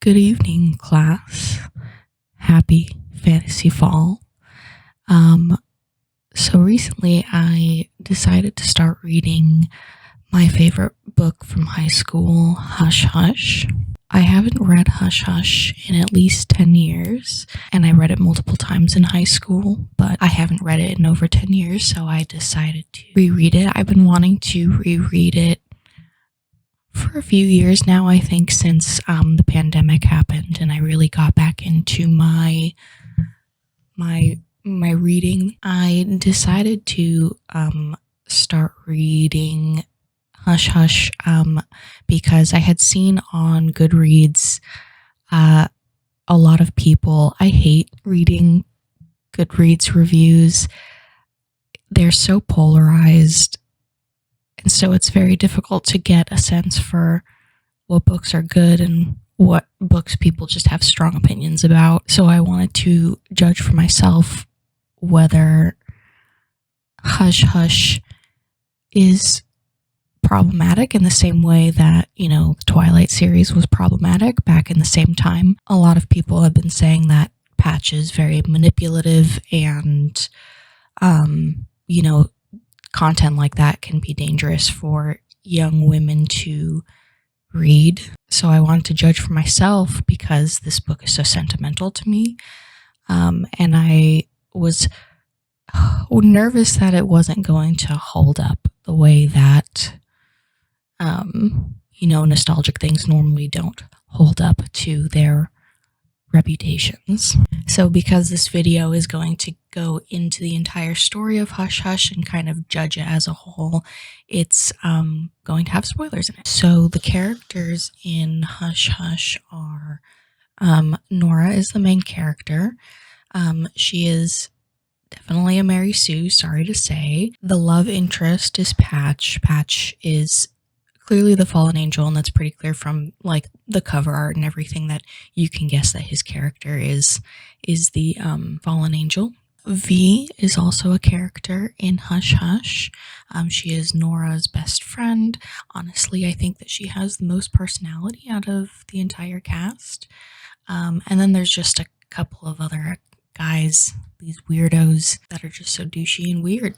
Good evening, class. Happy fantasy fall. Um, so recently I decided to start reading my favorite book from high school, Hush Hush. I haven't read Hush Hush in at least 10 years, and I read it multiple times in high school, but I haven't read it in over 10 years, so I decided to reread it. I've been wanting to reread it for a few years now, I think, since the pandemic happened, and I really got back into my reading. I decided to start reading Hush Hush because I had seen on Goodreads a lot of people. I hate reading Goodreads reviews. They're so polarized, and so it's very difficult to get a sense for what books are good and what books people just have strong opinions about. So I wanted to judge for myself whether Hush Hush is problematic in the same way that, the Twilight series was problematic back in the same time. A lot of people have been saying that Patch is very manipulative and, content like that can be dangerous for young women to read. So I wanted to judge for myself because this book is so sentimental to me. And I was nervous that it wasn't going to hold up the way that, nostalgic things normally don't hold up to their reputations. So because this video is going to go into the entire story of Hush Hush and kind of judge it as a whole, it's going to have spoilers in it. So the characters in Hush Hush are Nora is the main character. She is definitely a Mary Sue, sorry to say. The love interest is Patch. Patch is clearly the fallen angel, and that's pretty clear from the cover art and everything that you can guess that his character is the fallen angel. V is also a character in Hush Hush. She is Nora's best friend. Honestly, I think that she has the most personality out of the entire cast. And then there's just a couple of other guys, these weirdos that are just so douchey and weird.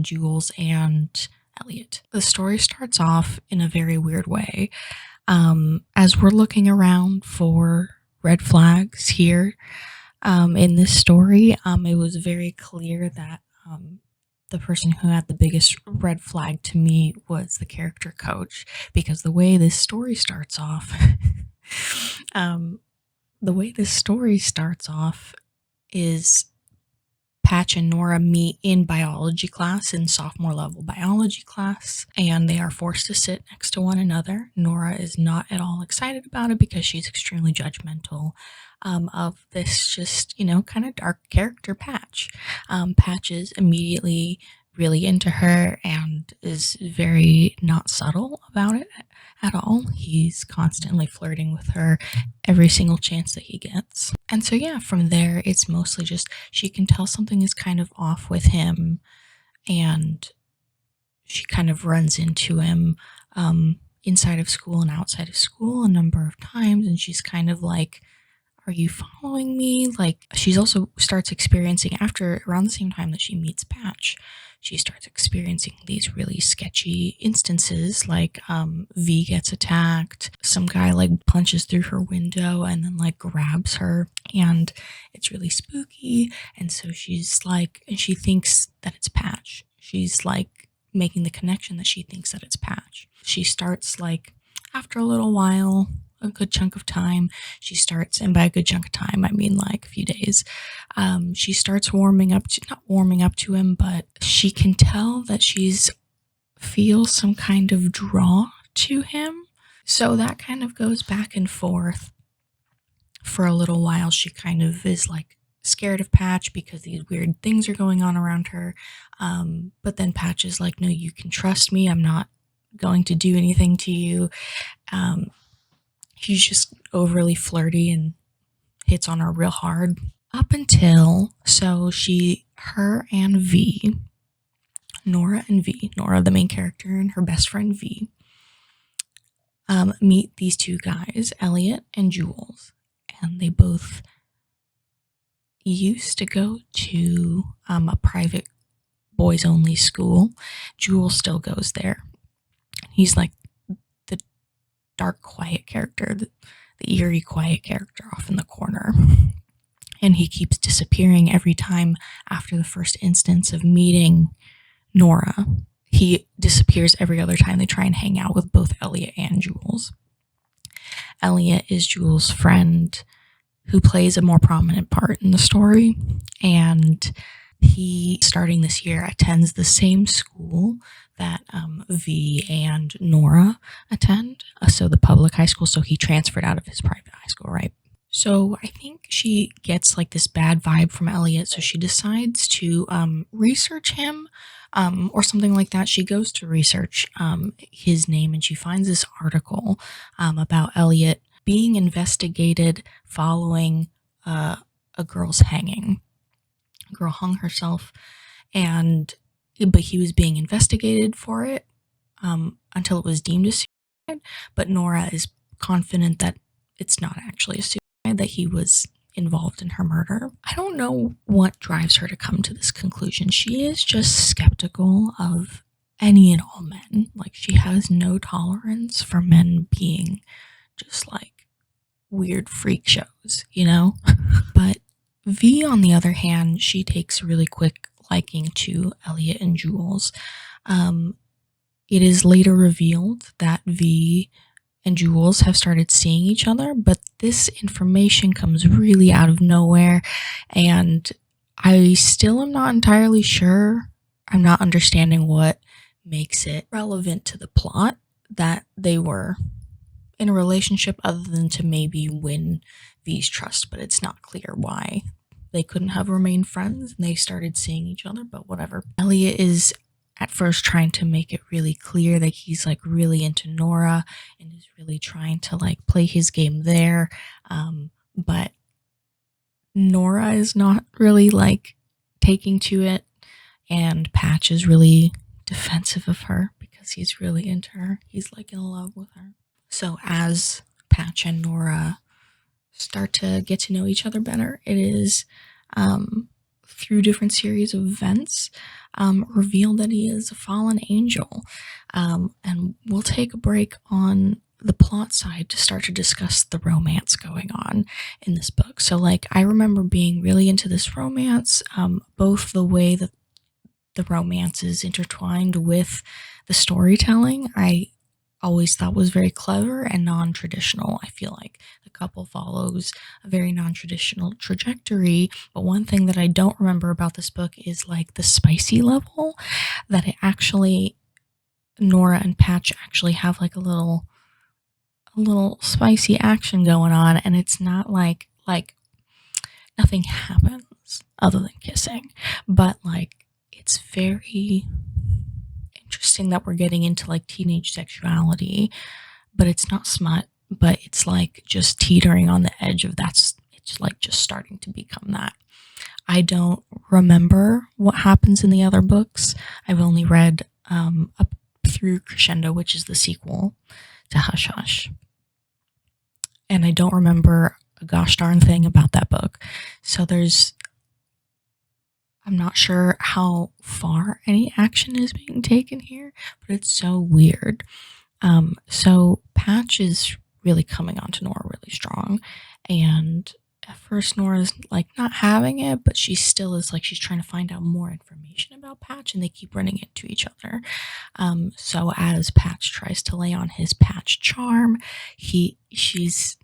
Jules and Elliot. The story starts off in a very weird way. As we're looking around for red flags here in this story, it was very clear that the person who had the biggest red flag to me was the character coach, because the way this story starts off, is Patch and Nora meet in biology class, in sophomore level biology class, and they are forced to sit next to one another. Nora is not at all excited about it because she's extremely judgmental of this just, kind of dark character, Patch. Patch is immediately really into her and is very not subtle about it at all. He's constantly flirting with her every single chance that he gets. And so yeah, from there it's mostly just she can tell something is kind of off with him, and she kind of runs into him inside of school and outside of school a number of times, and she's kind of like, are you following me? She's also starts experiencing, after around the same time that she meets Patch, she starts experiencing these really sketchy instances, V gets attacked, some guy punches through her window and then grabs her, and it's really spooky. And so she's and she thinks that it's Patch. She's making the connection that she thinks that it's Patch. She starts after a little while, a good chunk of time, she starts, and by a good chunk of time I mean a few days, she starts not warming up to him, but she can tell that she's feels some kind of draw to him. So that kind of goes back and forth for a little while. She kind of is scared of Patch because these weird things are going on around her, but then Patch is no, you can trust me, I'm not going to do anything to you. He's just overly flirty and hits on her real hard up until, Nora and V, Nora the main character and her best friend V, meet these two guys, Elliot and Jules, and they both used to go to a private boys only school. Jules still goes there. He's like the dark, quiet character, the eerie, quiet character off in the corner. And he keeps disappearing every time after the first instance of meeting Nora. He disappears every other time they try and hang out with both Elliot and Jules. Elliot is Jules' friend who plays a more prominent part in the story, and he, starting this year, attends the same school that V and Nora attend, so the public high school. So he transferred out of his private high school, right? So I think she gets like this bad vibe from Elliot, so she decides to research him, or something like that. She goes to research his name, and she finds this article about Elliot being investigated following a girl's hanging. A girl hung herself, but he was being investigated for it until it was deemed a suicide. But Nora is confident that it's not actually a suicide, that he was involved in her murder. I don't know what drives her to come to this conclusion. She is just skeptical of any and all men. Like, she has no tolerance for men being just like weird freak shows, you know? But V, on the other hand, she takes really quick liking to Elliot and Jules. It is later revealed that V and Jules have started seeing each other, but this information comes really out of nowhere, and I still am not entirely sure. I'm not understanding what makes it relevant to the plot that they were in a relationship, other than to maybe win V's trust, but it's not clear why they couldn't have remained friends and they started seeing each other, but whatever. Elliot is at first trying to make it really clear that he's like really into Nora and is really trying to like play his game there, but Nora is not really like taking to it, and Patch is really defensive of her because he's really into her. He's like in love with her. So as Patch and Nora start to get to know each other better, it is through different series of events revealed that he is a fallen angel. And we'll take a break on the plot side to start to discuss the romance going on in this book. So like, I remember being really into this romance, both the way that the romance is intertwined with the storytelling. I always thought was very clever and non-traditional. I feel like the couple follows a very non-traditional trajectory, but one thing that I don't remember about this book is like the spicy level, that it actually, Nora and Patch actually have like a little spicy action going on, and it's not like nothing happens other than kissing, but like it's very interesting that we're getting into like teenage sexuality, but it's not smut, but it's like just teetering on the edge of it's like just starting to become that. I don't remember what happens in the other books. I've only read up through Crescendo, which is the sequel to Hush Hush, and I don't remember a gosh darn thing about that book. So I'm not sure how far any action is being taken here, but it's so weird. So Patch is really coming on to Nora really strong, and at first Nora's like not having it, but she still is like, she's trying to find out more information about Patch, and they keep running into each other. So as Patch tries to lay on his Patch charm, she's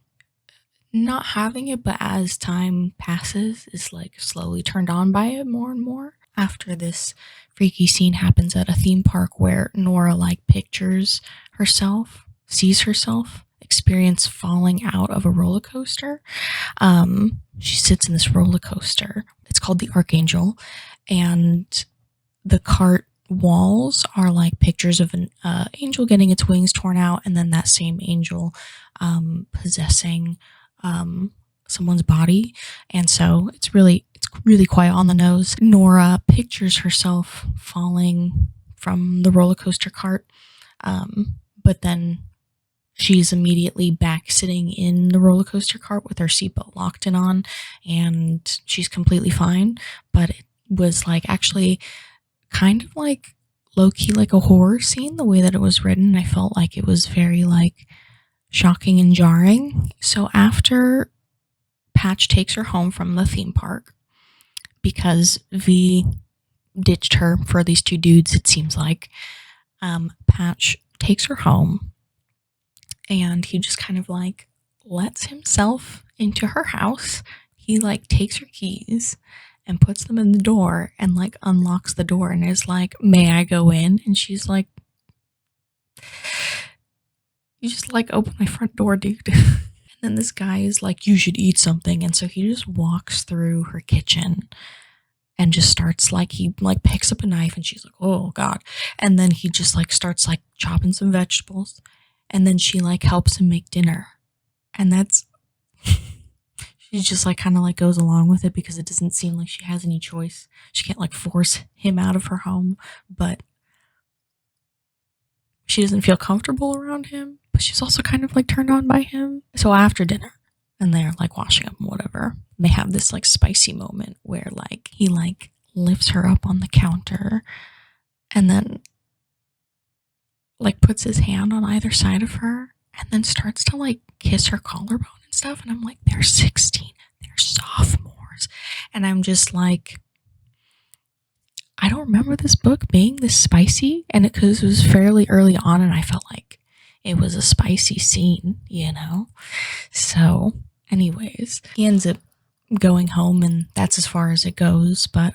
not having it, but as time passes is like slowly turned on by it more and more. After this freaky scene happens at a theme park where Nora like pictures herself, sees herself experience falling out of a roller coaster. She sits in this roller coaster. It's called the Archangel, and the cart walls are like pictures of an angel getting its wings torn out, and then that same angel possessing someone's body. And so it's really quite on the nose. Nora pictures herself falling from the roller coaster cart, but then she's immediately back sitting in the roller coaster cart with her seatbelt locked and on, and she's completely fine. But it was like actually kind of like low-key like a horror scene the way that it was written. I felt like it was very like shocking and jarring. So after Patch takes her home from the theme park, because V ditched her for these two dudes, it seems like, Patch takes her home, and he just kind of like lets himself into her house. He like takes her keys and puts them in the door and like unlocks the door and is like, "May I go in?" And she's like, "You just like open my front door, dude." And then this guy is like, "You should eat something." And so he just walks through her kitchen and just starts like, he like picks up a knife and she's like, "Oh God." And then he just like starts like chopping some vegetables. And then she like helps him make dinner. And that's, she just like kind of like goes along with it because it doesn't seem like she has any choice. She can't like force him out of her home, but she doesn't feel comfortable around him, but she's also kind of like turned on by him. So after dinner, and they're like washing up and whatever, they have this like spicy moment where like he like lifts her up on the counter and then like puts his hand on either side of her and then starts to like kiss her collarbone and stuff. And I'm like, they're 16, they're sophomores. And I'm just like, I don't remember this book being this spicy, and because it was fairly early on, and I felt like it was a spicy scene, you know? So, anyways, he ends up going home, and that's as far as it goes. But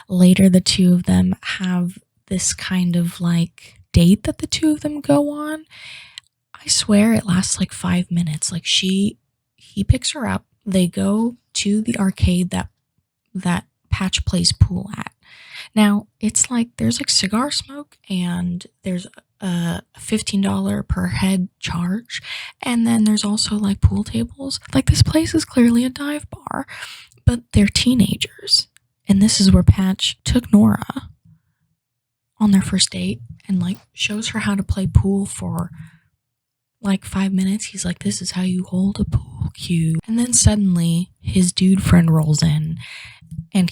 later, the two of them have this kind of like date that the two of them go on. I swear it lasts like 5 minutes. Like he picks her up, they go to the arcade that Patch plays pool at. Now, it's like there's like cigar smoke and there's a $15 per head charge. And then there's also like pool tables. Like this place is clearly a dive bar, but they're teenagers. And this is where Patch took Nora on their first date and like shows her how to play pool for like 5 minutes. He's like, "This is how you hold a pool cue." And then suddenly his dude friend rolls in and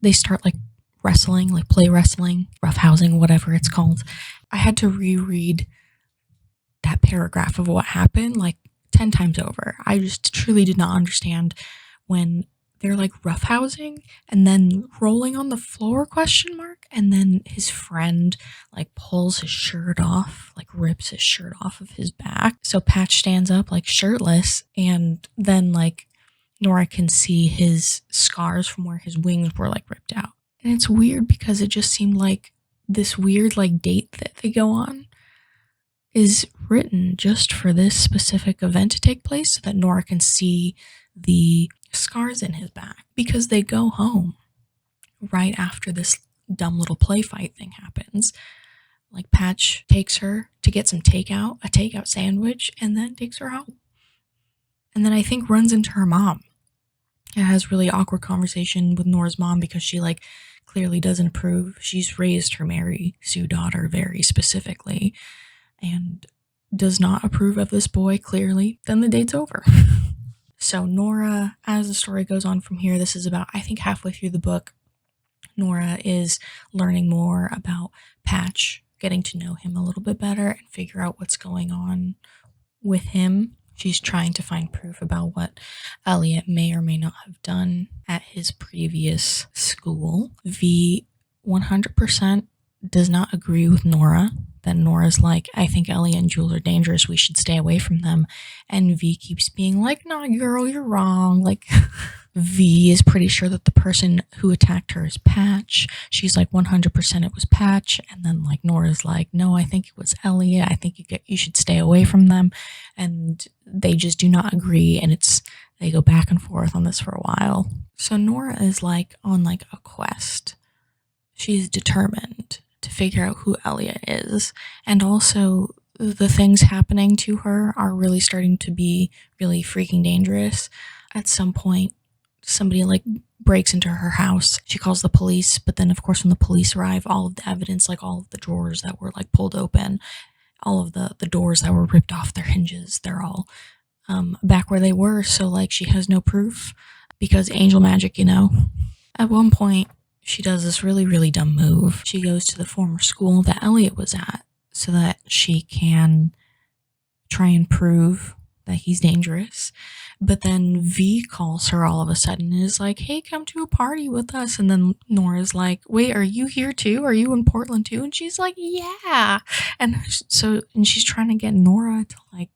they start like wrestling, like play wrestling, roughhousing, whatever it's called. I had to reread that paragraph of what happened like 10 times over. I just truly did not understand when they're like roughhousing and then rolling on the floor, question mark, and then his friend like pulls his shirt off, like rips his shirt off of his back. So Patch stands up like shirtless, and then like Nora can see his scars from where his wings were like ripped out. And it's weird because it just seemed like this weird like date that they go on is written just for this specific event to take place so that Nora can see the scars in his back, because they go home right after this dumb little play fight thing happens. Like Patch takes her to get some a takeout sandwich, and then takes her home. And then I think runs into her mom. It has really awkward conversation with Nora's mom because she like clearly doesn't approve. She's raised her Mary Sue daughter very specifically and does not approve of this boy clearly. Then the date's over. So Nora, as the story goes on from here, this is about, I think, halfway through the book, Nora is learning more about Patch, getting to know him a little bit better and figure out what's going on with him. She's trying to find proof about what Elliot may or may not have done at his previous school. V 100% does not agree with Nora. That Nora's like, "I think Elliot and Jules are dangerous. We should stay away from them." And V keeps being like, "No, girl, you're wrong." Like, V is pretty sure that the person who attacked her is Patch. She's like 100% it was Patch. And then like Nora's like, "No, I think it was Elliot. I think you should stay away from them." And they just do not agree, and they go back and forth on this for a while. So Nora is like on like a quest. She's determined to figure out who Elliot is, and also the things happening to her are really starting to be really freaking dangerous. At some point, somebody like breaks into her house. She calls the police, but then of course when the police arrive, all of the evidence, like all of the drawers that were like pulled open, all of the doors that were ripped off their hinges, they're all back where they were. So like she has no proof because angel magic, you know. At one point, she does this really, really dumb move. She goes to the former school that Elliot was at so that she can try and prove that he's dangerous. But then V calls her all of a sudden and is like, hey, come to a party with us. And then Nora's like, wait, are you here too? Are you in Portland too? And she's like, yeah. And she's trying to get Nora to like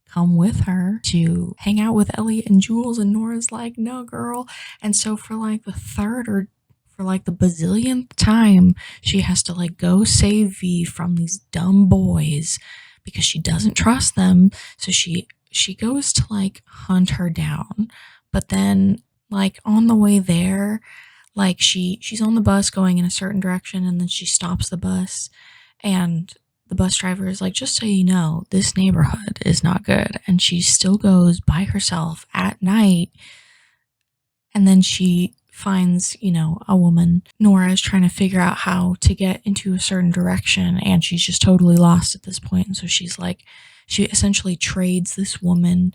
come with her to hang out with Elliot and Jules. And Nora's like, no, girl. And so for like the third or for like the bazillionth time, she has to like go save V from these dumb boys because she doesn't trust them. So she goes to like hunt her down. But then like on the way there, like she's on the bus going in a certain direction, and then she stops the bus, and the bus driver is like, just so you know, this neighborhood is not good. And she still goes by herself at night. And then she finds, you know, a woman. Nora is trying to figure out how to get into a certain direction, and she's just totally lost at this point. And so she's like, she essentially trades this woman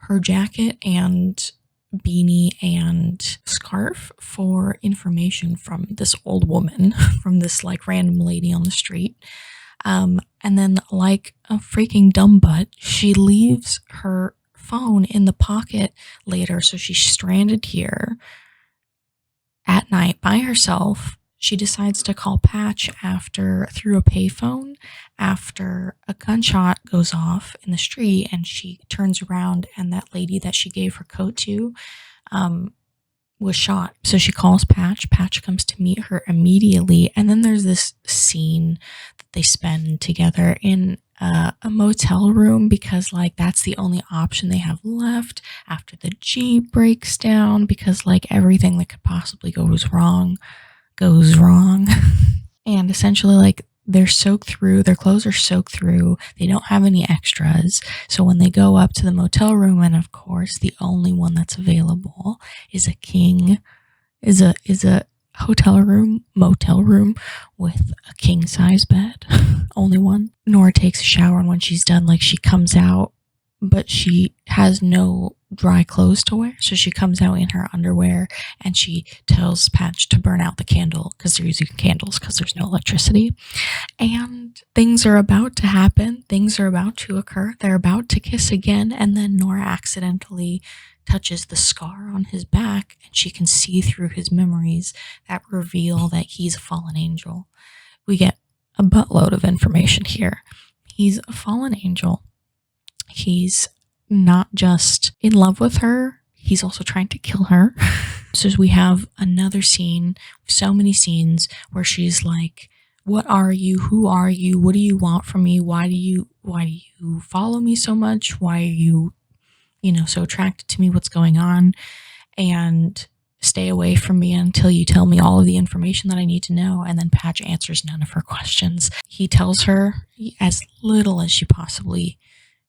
her jacket and beanie and scarf for information from this old woman, from this like random lady on the street. And then like a freaking dumb butt, she leaves her phone in the pocket later. So she's stranded here at night by herself. She decides to call Patch through a payphone after a gunshot goes off in the street, and she turns around and that lady that she gave her coat to was shot. So she calls Patch. Patch comes to meet her immediately, and then there's this scene that they spend together in a motel room because like that's the only option they have left after the Jeep breaks down, because like everything that could possibly go wrong goes wrong. And essentially like they're soaked through, their clothes are soaked through, they don't have any extras. So when they go up to the motel room, and of course the only one that's available is a motel room with a king size bed. Only one. Nora takes a shower, and when she's done, like she comes out, but she has no dry clothes to wear. So she comes out in her underwear, and she tells Patch to burn out the candle because they're using candles because there's no electricity. And things are about to happen. Things are about to occur. They're about to kiss again. And then Nora accidentally touches the scar on his back, and she can see through his memories that reveal that he's a fallen angel. We get a buttload of information here. He's a fallen angel. He's not just in love with her, he's also trying to kill her. So we have another scene, so many scenes where she's like, what are you? Who are you? What do you want from me? Why do you follow me so much? Why are you so attracted to me? What's going on? And stay away from me until you tell me all of the information that I need to know. And then Patch answers none of her questions. He tells her as little as she possibly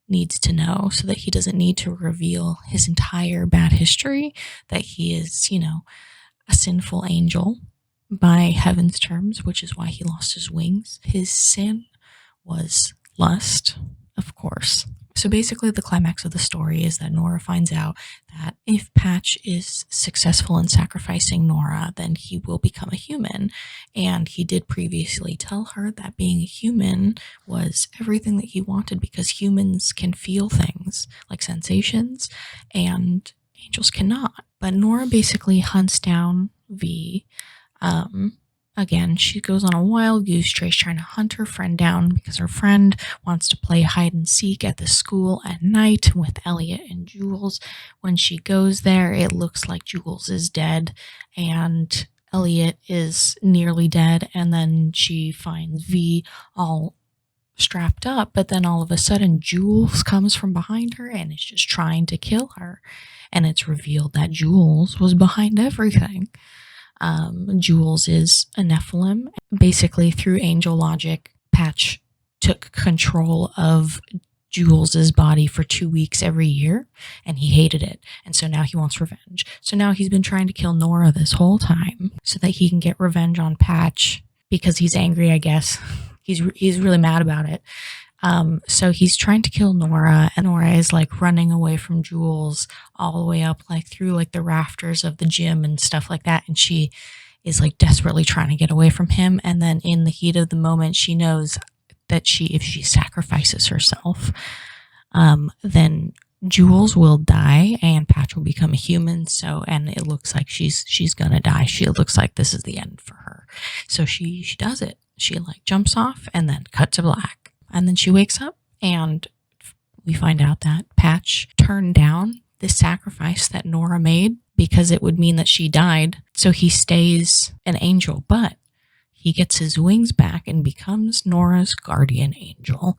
needs to know so that he doesn't need to reveal his entire bad history, that he is, a sinful angel by heaven's terms, which is why he lost his wings. His sin was lust, of course. So basically the climax of the story is that Nora finds out that if Patch is successful in sacrificing Nora, then he will become a human. And he did previously tell her that being a human was everything that he wanted, because humans can feel things like sensations and angels cannot. But Nora basically hunts down V. Again, she goes on a wild goose chase trying to hunt her friend down because her friend wants to play hide and seek at the school at night with Elliot and Jules. When she goes there, it looks like Jules is dead and Elliot is nearly dead, and then she finds V all strapped up, but then all of a sudden Jules comes from behind her and is just trying to kill her, and it's revealed that Jules was behind everything. Jules is a Nephilim. Basically, through angel logic, Patch took control of Jules's body for 2 weeks every year, and he hated it. And so now he wants revenge. So now he's been trying to kill Nora this whole time so that he can get revenge on Patch because he's angry, I guess. he's really mad about it. So he's trying to kill Nora, and Nora is like running away from Jules all the way up like through like the rafters of the gym and stuff like that, and she is like desperately trying to get away from him. And then in the heat of the moment, she knows that if she sacrifices herself, then Jules will die and Patch will become a human. So, and it looks like she's gonna die. It looks like this is the end for her. So she does it. She like jumps off and then cut to black. And then she wakes up and we find out that Patch turned down the sacrifice that Nora made because it would mean that she died. So he stays an angel, but he gets his wings back and becomes Nora's guardian angel.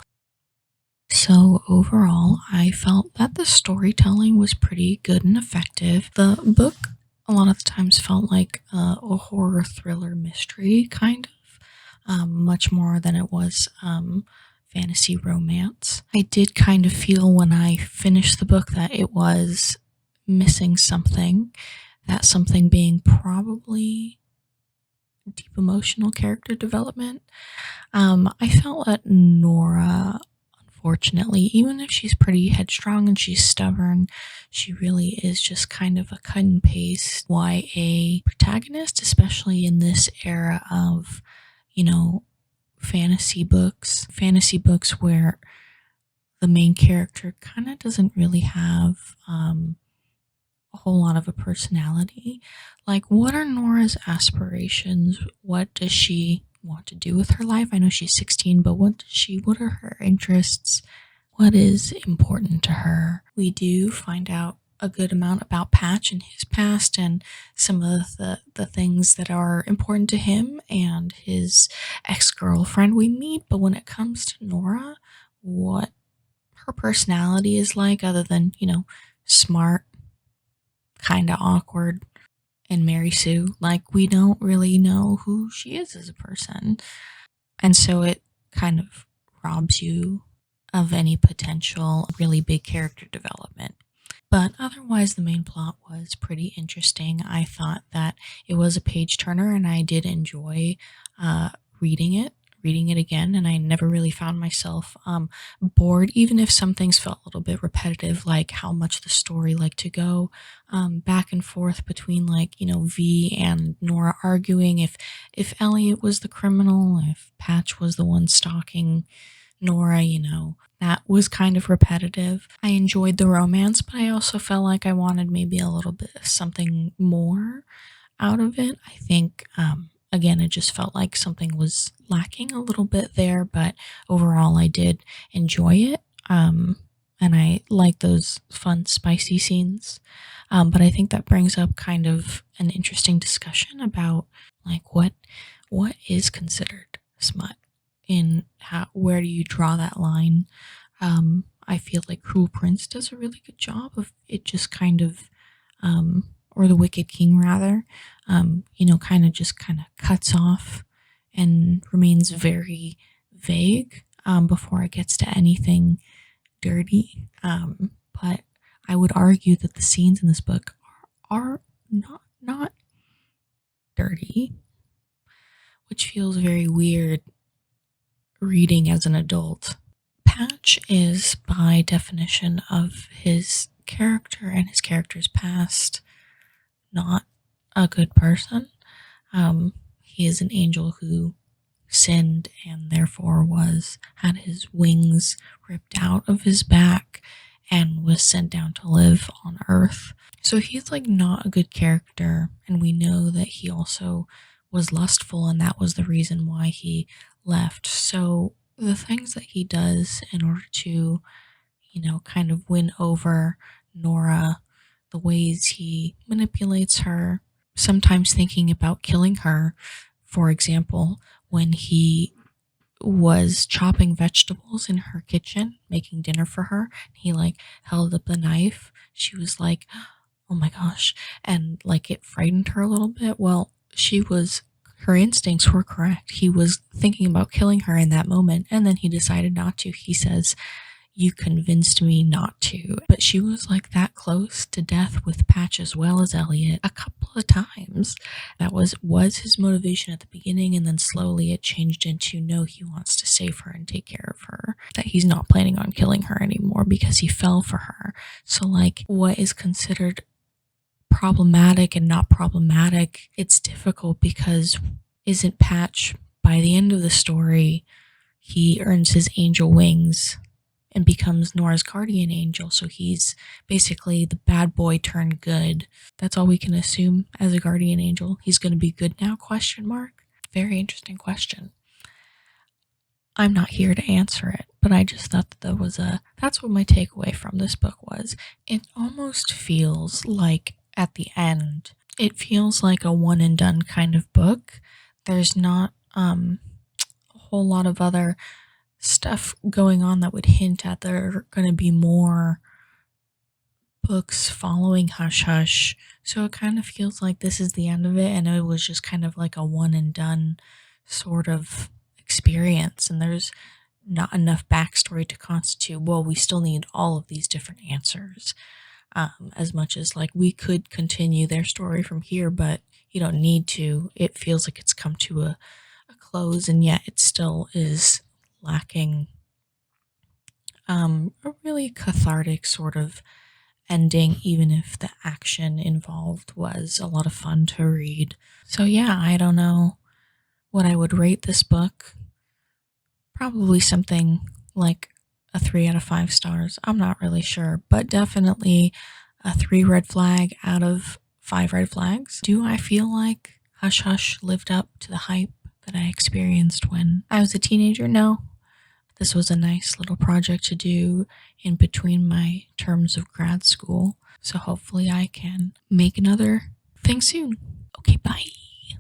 So overall, I felt that the storytelling was pretty good and effective. The book a lot of the times felt like a horror thriller mystery, kind of, much more than it was fantasy romance. I did kind of feel when I finished the book that it was missing something, that something being probably deep emotional character development. I felt that Nora, unfortunately, even if she's pretty headstrong and she's stubborn, she really is just kind of a cut and paste YA protagonist, especially in this era of, fantasy books where the main character kind of doesn't really have a whole lot of a personality. Like, what are Nora's aspirations? What does she want to do with her life? I know she's 16, but what are her interests? What is important to her? We do find out a good amount about Patch and his past and some of the things that are important to him and his ex-girlfriend we meet. But when it comes to Nora, what her personality is like, other than, smart, kind of awkward, and Mary Sue, like, we don't really know who she is as a person. And so it kind of robs you of any potential really big character development. But otherwise, the main plot was pretty interesting. I thought that it was a page turner, and I did enjoy reading it again, and I never really found myself bored, even if some things felt a little bit repetitive, like how much the story liked to go back and forth between, like, V and Nora arguing if Elliot was the criminal, if Patch was the one stalking Nora, that was kind of repetitive. I enjoyed the romance, but I also felt like I wanted maybe a little bit of something more out of it. I think, again, it just felt like something was lacking a little bit there, but overall I did enjoy it. And I like those fun, spicy scenes. But I think that brings up kind of an interesting discussion about, like, what is considered smut, in where do you draw that line. I feel like Cruel Prince does a really good job of it, just kind of, or The Wicked King rather, kind of cuts off and remains very vague before it gets to anything dirty. But I would argue that the scenes in this book are not dirty, which feels very weird reading as an adult. Patch is, by definition of his character and his character's past, not a good person. He is an angel who sinned and therefore had his wings ripped out of his back and was sent down to live on Earth. So he's like not a good character, and we know that he also was lustful, and that was the reason why he left. So the things that he does in order to, kind of win over Nora, the ways he manipulates her, sometimes thinking about killing her. For example, when he was chopping vegetables in her kitchen, making dinner for her, he like held up the knife. She was like, oh my gosh. And like it frightened her a little bit. Well, her instincts were correct. He was thinking about killing her in that moment, and then he decided not to. He says, You convinced me not to. But she was like that close to death with Patch as well as Elliot a couple of times. That was his motivation at the beginning, and then slowly it changed into no, he wants to save her and take care of her. That he's not planning on killing her anymore because he fell for her. So like what is considered problematic and not problematic, it's difficult because isn't Patch by the end of the story, he earns his angel wings and becomes Nora's guardian angel, so he's basically the bad boy turned good. That's all we can assume as a guardian angel. He's going to be good now, question mark? Very interesting question. I'm not here to answer it, but I just thought that's what my takeaway from this book was. It almost feels like at the end, it feels like a one and done kind of book. There's not a whole lot of other stuff going on that would hint at there are going to be more books following Hush Hush. So it kind of feels like this is the end of it, and it was just kind of like a one and done sort of experience, and there's not enough backstory to constitute, well, we still need all of these different answers. As much as like we could continue their story from here, but you don't need to. It feels like it's come to a close, and yet it still is lacking a really cathartic sort of ending, even if the action involved was a lot of fun to read. So yeah, I don't know what I would rate this book. Probably something like a 3 out of 5 stars. I'm not really sure, but definitely a 3 red flag out of 5 red flags. Do I feel like Hush Hush lived up to the hype that I experienced when I was a teenager? No. This was a nice little project to do in between my terms of grad school, so hopefully I can make another thing soon. Okay, bye.